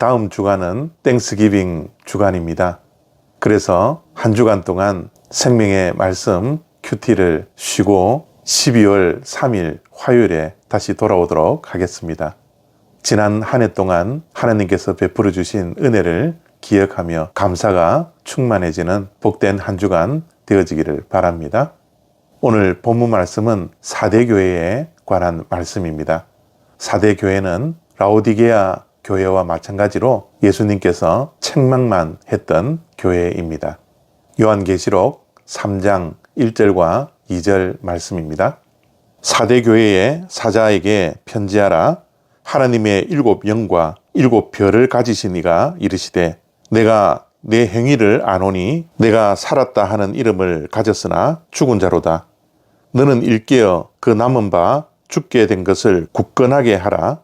다음 주간은 땡스기빙 주간입니다. 그래서 한 주간 동안 생명의 말씀 큐티를 쉬고 12월 3일 화요일에 다시 돌아오도록 하겠습니다. 지난 한 해 동안 하나님께서 베풀어 주신 은혜를 기억하며 감사가 충만해지는 복된 한 주간 되어지기를 바랍니다. 오늘 본문 말씀은 사대교회에 관한 말씀입니다. 사대교회는 라오디게아 교회와 마찬가지로 예수님께서 책망만 했던 교회입니다. 요한계시록 3장 1절과 2절 말씀입니다. 사대교회의 사자에게 편지하라. 하나님의 7 영과 7 별을 가지신 이가 이르시되 내가 내 행위를 아노니 내가 살았다 하는 이름을 가졌으나 죽은 자로다. 너는 일깨어 그 남은 바 죽게 된 것을 굳건하게 하라.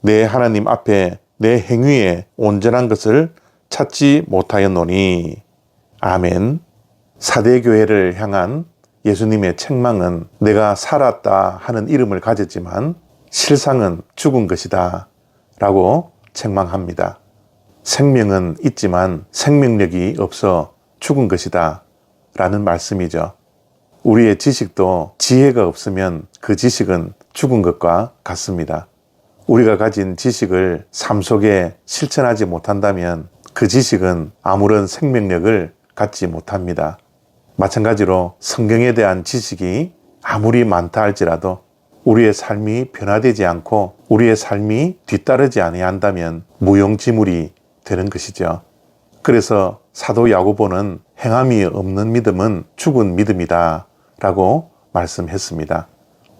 내 하나님 앞에 내 행위에 온전한 것을 찾지 못하였노니. 아멘. 사대교회를 향한 예수님의 책망은 내가 살았다 하는 이름을 가졌지만 실상은 죽은 것이다 라고 책망합니다. 생명은 있지만 생명력이 없어 죽은 것이다 라는 말씀이죠. 우리의 지식도 지혜가 없으면 그 지식은 죽은 것과 같습니다. 우리가 가진 지식을 삶 속에 실천하지 못한다면 그 지식은 아무런 생명력을 갖지 못합니다. 마찬가지로 성경에 대한 지식이 아무리 많다 할지라도 우리의 삶이 변화되지 않고 우리의 삶이 뒤따르지 아니한다면 무용지물이 되는 것이죠. 그래서 사도 야고보는 행함이 없는 믿음은 죽은 믿음이다 라고 말씀했습니다.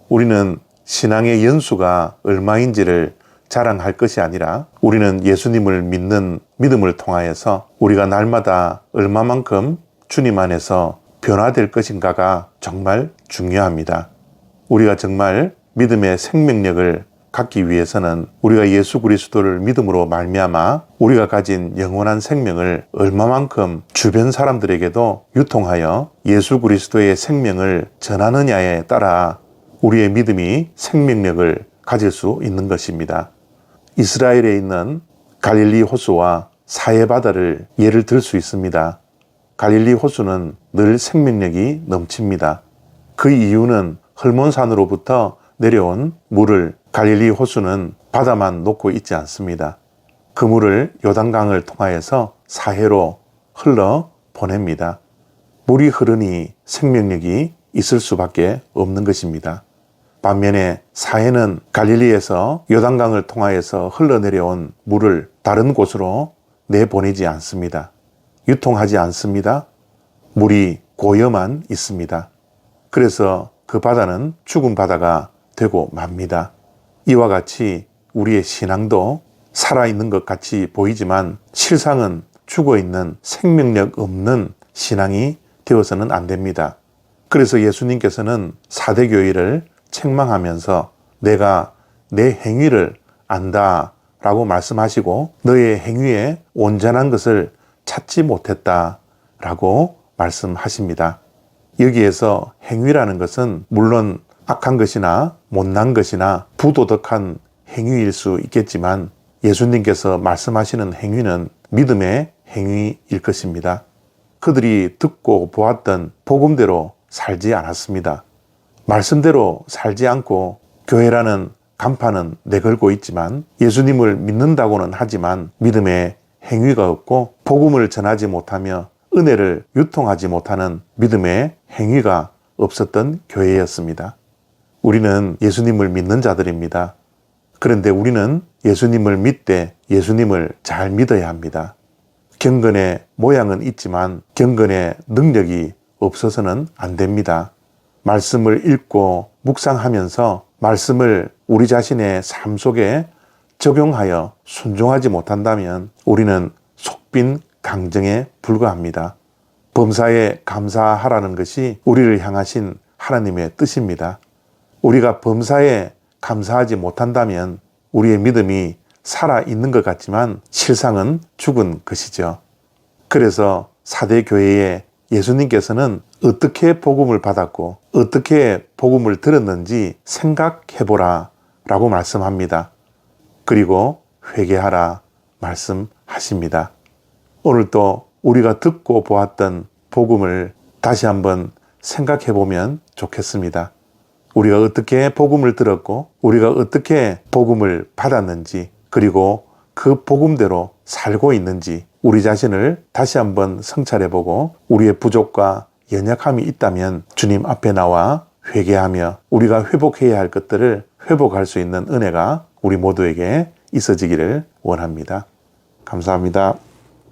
우리는 신앙의 연수가 얼마인지를 자랑할 것이 아니라 우리는 예수님을 믿는 믿음을 통하여서 우리가 날마다 얼마만큼 주님 안에서 변화될 것인가가 정말 중요합니다. 우리가 정말 믿음의 생명력을 갖기 위해서는 우리가 예수 그리스도를 믿음으로 말미암아 우리가 가진 영원한 생명을 얼마만큼 주변 사람들에게도 유통하여 예수 그리스도의 생명을 전하느냐에 따라 우리의 믿음이 생명력을 가질 수 있는 것입니다. 이스라엘에 있는 갈릴리 호수와 사해바다를 예를 들 수 있습니다. 갈릴리 호수는 늘 생명력이 넘칩니다. 그 이유는 헐몬산으로부터 내려온 물을 갈릴리 호수는 바다만 놓고 있지 않습니다. 그 물을 요단강을 통하여서 사해로 흘러 보냅니다. 물이 흐르니 생명력이 있을 수밖에 없는 것입니다. 반면에 사해는 갈릴리에서 요단강을 통하여서 흘러내려온 물을 다른 곳으로 내보내지 않습니다. 유통하지 않습니다. 물이 고여만 있습니다. 그래서 그 바다는 죽은 바다가 되고 맙니다. 이와 같이 우리의 신앙도 살아있는 것 같이 보이지만 실상은 죽어있는 생명력 없는 신앙이 되어서는 안 됩니다. 그래서 예수님께서는 사대교회를 책망하면서 내가 내 행위를 안다 라고 말씀하시고 너의 행위에 온전한 것을 찾지 못했다 라고 말씀하십니다. 여기에서 행위라는 것은 물론 악한 것이나 못난 것이나 부도덕한 행위일 수 있겠지만 예수님께서 말씀하시는 행위는 믿음의 행위일 것입니다. 그들이 듣고 보았던 복음대로 살지 않았습니다. 말씀대로 살지 않고 교회라는 간판은 내걸고 있지만 예수님을 믿는다고는 하지만 믿음의 행위가 없고 복음을 전하지 못하며 은혜를 유통하지 못하는 믿음의 행위가 없었던 교회였습니다. 우리는 예수님을 믿는 자들입니다. 그런데 우리는 예수님을 믿되 예수님을 잘 믿어야 합니다. 경건의 모양은 있지만 경건의 능력이 없어서는 안 됩니다. 말씀을 읽고 묵상하면서 말씀을 우리 자신의 삶 속에 적용하여 순종하지 못한다면 우리는 속빈 강정에 불과합니다. 범사에 감사하라는 것이 우리를 향하신 하나님의 뜻입니다. 우리가 범사에 감사하지 못한다면 우리의 믿음이 살아있는 것 같지만 실상은 죽은 것이죠. 그래서 사대교회에 예수님께서는 어떻게 복음을 받았고 어떻게 복음을 들었는지 생각해보라 라고 말씀합니다. 그리고 회개하라 말씀하십니다. 오늘 또 우리가 듣고 보았던 복음을 다시 한번 생각해 보면 좋겠습니다. 우리가 어떻게 복음을 들었고 우리가 어떻게 복음을 받았는지, 그리고 그 복음대로 살고 있는지 우리 자신을 다시 한번 성찰해 보고 우리의 부족과 연약함이 있다면 주님 앞에 나와 회개하며 우리가 회복해야 할 것들을 회복할 수 있는 은혜가 우리 모두에게 있어지기를 원합니다. 감사합니다.